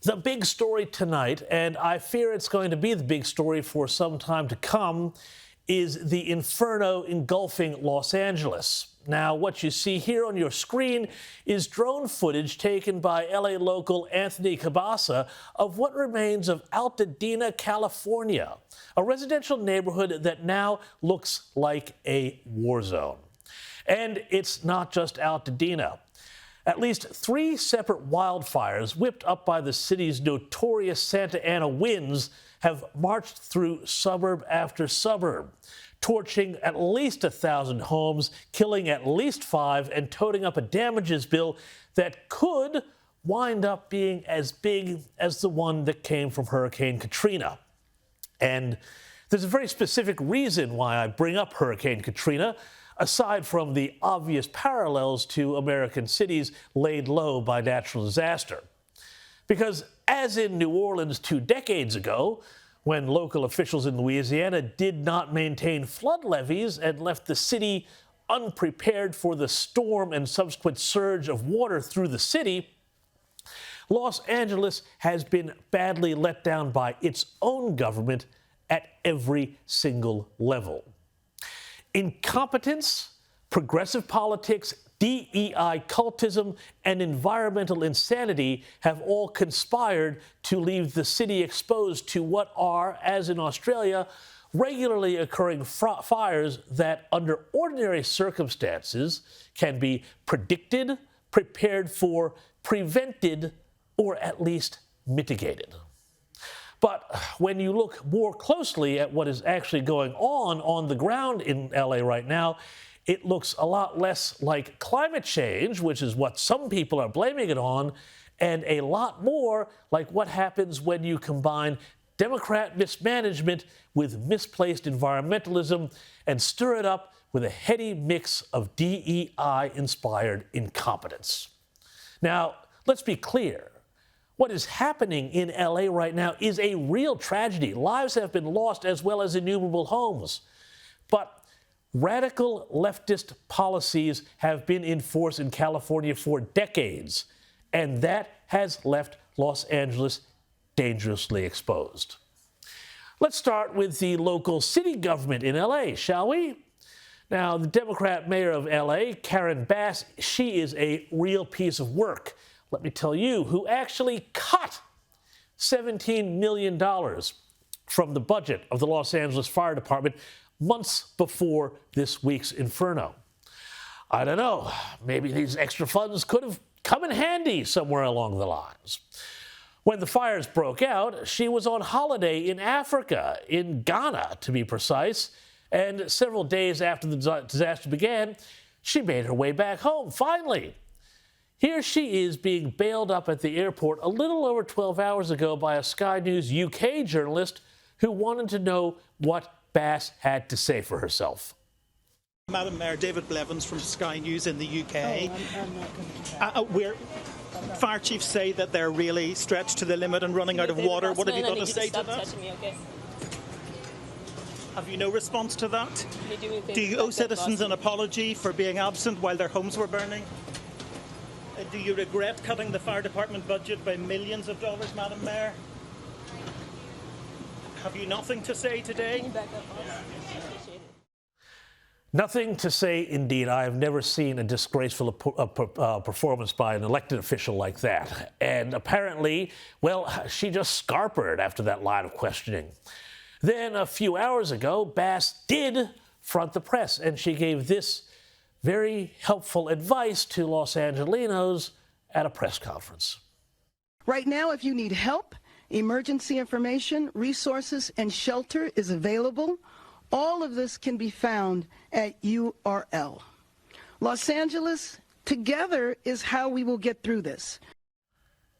The big story tonight, and I fear it's going to be the big story for some time to come, is the inferno engulfing Los Angeles. Now, what you see here on your screen is drone footage taken by LA local Anthony Cabasa of what remains of Altadena, California, a residential neighborhood that now looks like a war zone. And it's not just Altadena. At least 3 separate wildfires whipped up by the city's notorious Santa Ana winds have marched through suburb after suburb, torching at least 1,000 homes, killing at least 5, and toting up a damages bill that could wind up being as big as the one that came from Hurricane Katrina. And there's a very specific reason why I bring up Hurricane Katrina, aside from the obvious parallels to American cities laid low by natural disaster. Because as in New Orleans 2 decades ago, when local officials in Louisiana did not maintain flood levees and left the city unprepared for the storm and subsequent surge of water through the city, Los Angeles has been badly let down by its own government at every single level. Incompetence, progressive politics, DEI cultism, and environmental insanity have all conspired to leave the city exposed to what are, as in Australia, regularly occurring fires that, under ordinary circumstances, can be predicted, prepared for, prevented, or at least mitigated. But when you look more closely at what is actually going on the ground in LA right now, it looks a lot less like climate change, which is what some people are blaming it on, and a lot more like what happens when you combine Democrat mismanagement with misplaced environmentalism and stir it up with a heady mix of DEI-inspired incompetence. Now, let's be clear. What is happening in LA right now is a real tragedy. Lives have been lost as well as innumerable homes. But radical leftist policies have been in force in California for decades, and that has left Los Angeles dangerously exposed. Let's start with the local city government in LA, shall we? Now, the Democrat mayor of LA, Karen Bass, she is a real piece of work. Let me tell you, who actually cut $17 million from the budget of the Los Angeles Fire Department months before this week's inferno. I don't know, maybe these extra funds could have come in handy somewhere along the lines. When the fires broke out, she was on holiday in Africa, in Ghana to be precise, and several days after the disaster began, she made her way back home, finally. Here she is being bailed up at the airport a little over 12 hours ago by a Sky News UK journalist who wanted to know what Bass had to say for herself. Madam Mayor, David Blevins from Sky News in the UK. I'm not going to Fire chiefs say that they're really stretched to the limit and running out of water. What have you got to say to that? Have you no response to that? Do you owe citizens an apology for being absent while their homes were burning? Do you regret cutting the fire department budget by millions of dollars, Madam Mayor? Have you nothing to say today? Nothing to say, indeed. I have never seen a disgraceful performance by an elected official like that. And apparently, well, she just scarpered after that line of questioning. Then a few hours ago, Bass did front the press, and she gave this very helpful advice to Los Angelenos at a press conference. Right now, if you need help, emergency information, resources, and shelter is available. All of this can be found at URL. Los Angeles, together is how we will get through this.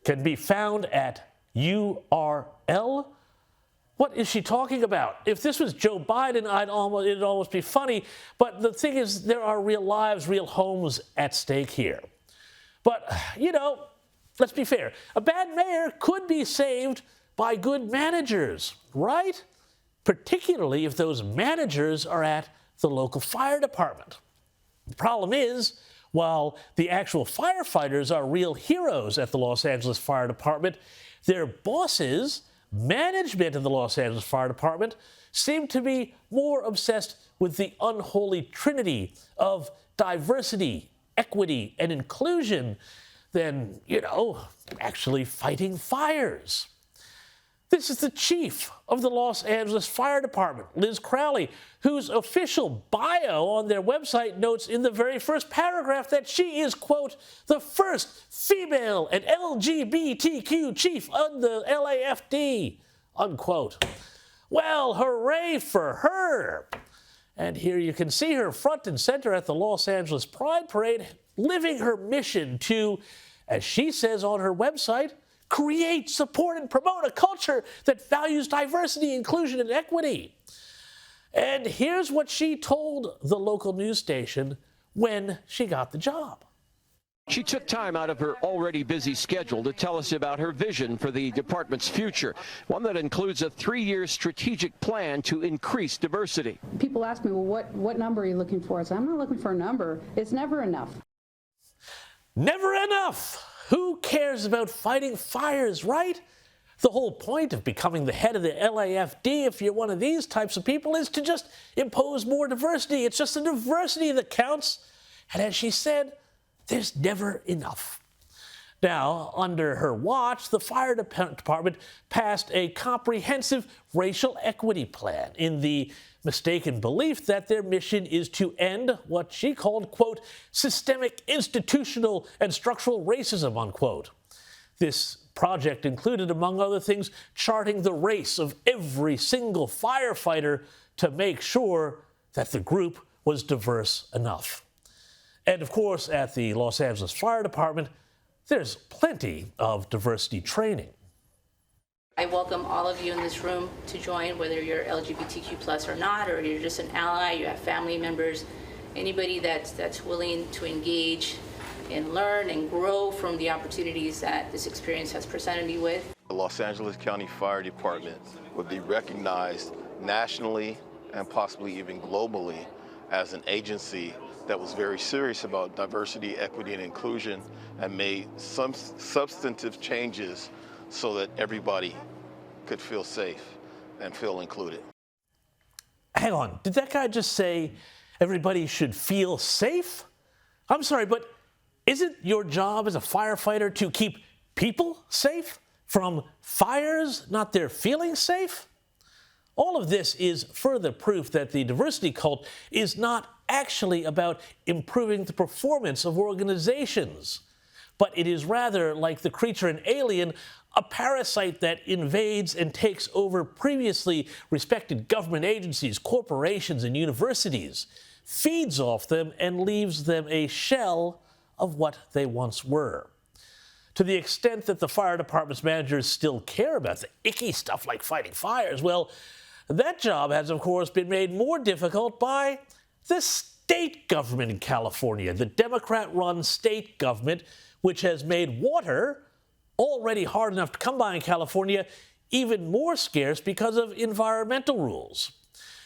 Can be found at URL? What is she talking about? If this was Joe Biden, it'd almost be funny. But the thing is, there are real lives, real homes at stake here. But, you know, let's be fair. A bad mayor could be saved by good managers, right? Particularly if those managers are at the local fire department. The problem is, while the actual firefighters are real heroes at the Los Angeles Fire Department, their bosses, management of the Los Angeles Fire Department, seem to be more obsessed with the unholy trinity of diversity, equity, and inclusion than, actually fighting fires. This is the chief of the Los Angeles Fire Department, Liz Crowley, whose official bio on their website notes in the very first paragraph that she is, quote, the first female and LGBTQ chief of the LAFD, unquote. Well, hooray for her. And here you can see her front and center at the Los Angeles Pride Parade, living her mission to, as she says on her website, create, support, and promote a culture that values diversity, inclusion, and equity. And here's what she told the local news station when she got the job. She took time out of her already busy schedule to tell us about her vision for the department's future, one that includes a 3-year strategic plan to increase diversity. People ask me, well, what number are you looking for? I say, I'm not looking for a number. It's never enough. Never enough. Who cares about fighting fires, right? The whole point of becoming the head of the LAFD, if you're one of these types of people, is to just impose more diversity. It's just the diversity that counts. And as she said, there's never enough. Now, under her watch, the fire department passed a comprehensive racial equity plan in the mistaken belief that their mission is to end what she called, quote, systemic, institutional, and structural racism, unquote. This project included, among other things, charting the race of every single firefighter to make sure that the group was diverse enough. And of course, at the Los Angeles Fire Department, there's plenty of diversity training. I welcome all of you in this room to join, whether you're LGBTQ plus or not, or you're just an ally, you have family members, anybody that's willing to engage and learn and grow from the opportunities that this experience has presented me with. The Los Angeles County Fire Department would be recognized nationally and possibly even globally as an agency that was very serious about diversity, equity, and inclusion, and made some substantive changes so that everybody could feel safe and feel included. Hang on, did that guy just say everybody should feel safe? I'm sorry, but isn't your job as a firefighter to keep people safe from fires, not their feeling safe? All of this is further proof that the diversity cult is not actually about improving the performance of organizations, but it is rather, like the creature in Alien, a parasite that invades and takes over previously respected government agencies, corporations, and universities, feeds off them, and leaves them a shell of what they once were. To the extent that the fire department's managers still care about the icky stuff like fighting fires, well, that job has, of course, been made more difficult by the state government in California, the Democrat-run state government, which has made water, already hard enough to come by in California, even more scarce because of environmental rules.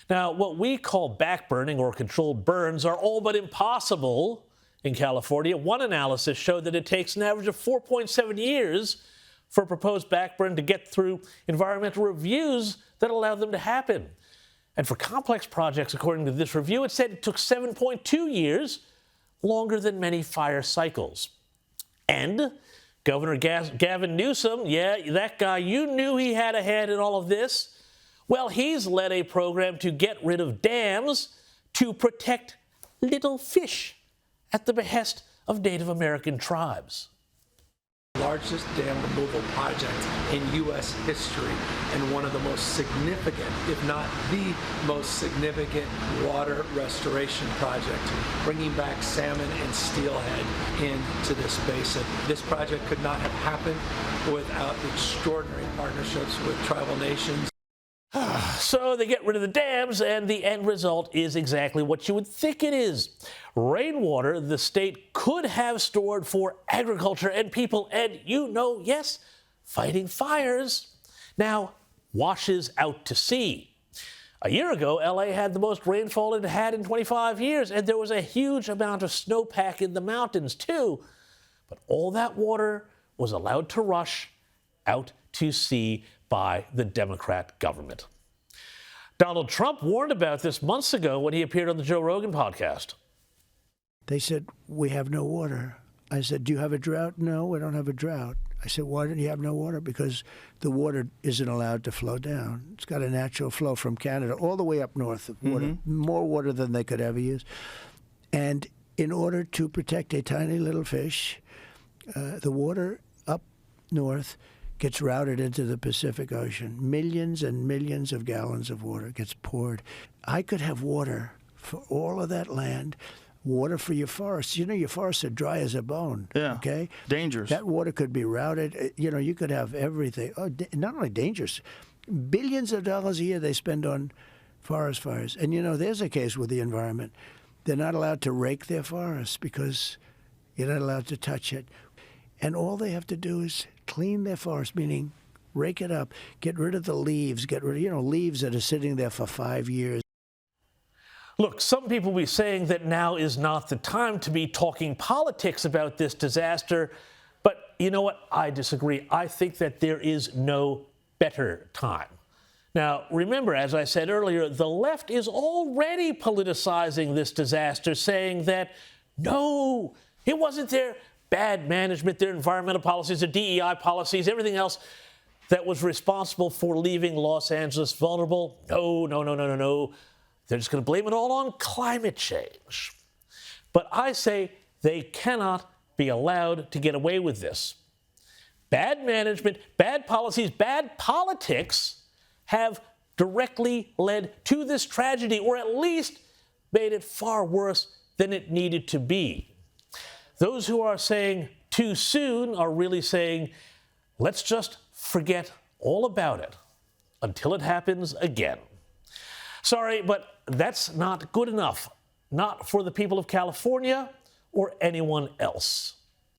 Now, what we call backburning or controlled burns are all but impossible in California. One analysis showed that it takes an average of 4.7 years for a proposed backburn to get through environmental reviews that allow them to happen. And for complex projects, according to this review, it said it took 7.2 years, longer than many fire cycles. And Governor Gavin Newsom, yeah, that guy, you knew he had a hand in all of this. Well, he's led a program to get rid of dams to protect little fish at the behest of Native American tribes. Largest dam removal project in U.S. history and one of the most significant, if not the most significant, water restoration project, bringing back salmon and steelhead into this basin. This project could not have happened without extraordinary partnerships with tribal nations. So they get rid of the dams, and the end result is exactly what you would think it is. Rainwater the state could have stored for agriculture and people, and yes, fighting fires, now washes out to sea. A year ago, LA had the most rainfall it had in 25 years, and there was a huge amount of snowpack in the mountains, too. But all that water was allowed to rush out to see by the Democrat government. Donald Trump warned about this months ago when he appeared on the Joe Rogan podcast. They said, we have no water. I said, do you have a drought? No, we don't have a drought. I said, why don't you have no water? Because the water isn't allowed to flow down. It's got a natural flow from Canada all the way up north of water, more water than they could ever use. And in order to protect a tiny little fish, the water up north gets routed into the Pacific Ocean. Millions and millions of gallons of water gets poured. I could have water for all of that land. Water for your forests. You know, your forests are dry as a bone. Yeah. Okay? Dangerous. That water could be routed. You know, you could have everything. Oh, not only dangerous, billions of dollars a year they spend on forest fires. And, you know, there's a case with the environment. They're not allowed to rake their forests because you're not allowed to touch it. And all they have to do is clean their forest, meaning rake it up, get rid of the leaves, get rid of, you know, leaves that are sitting there for 5 years. Look, some people will be saying that now is not the time to be talking politics about this disaster, but you know what? I disagree. I think that there is no better time. Now, remember, as I said earlier, the left is already politicizing this disaster, saying that, no, it wasn't their bad management, their environmental policies, their DEI policies, everything else that was responsible for leaving Los Angeles vulnerable. No. They're just going to blame it all on climate change. But I say they cannot be allowed to get away with this. Bad management, bad policies, bad politics have directly led to this tragedy, or at least made it far worse than it needed to be. Those who are saying too soon are really saying, let's just forget all about it until it happens again. Sorry, but that's not good enough. Not for the people of California or anyone else.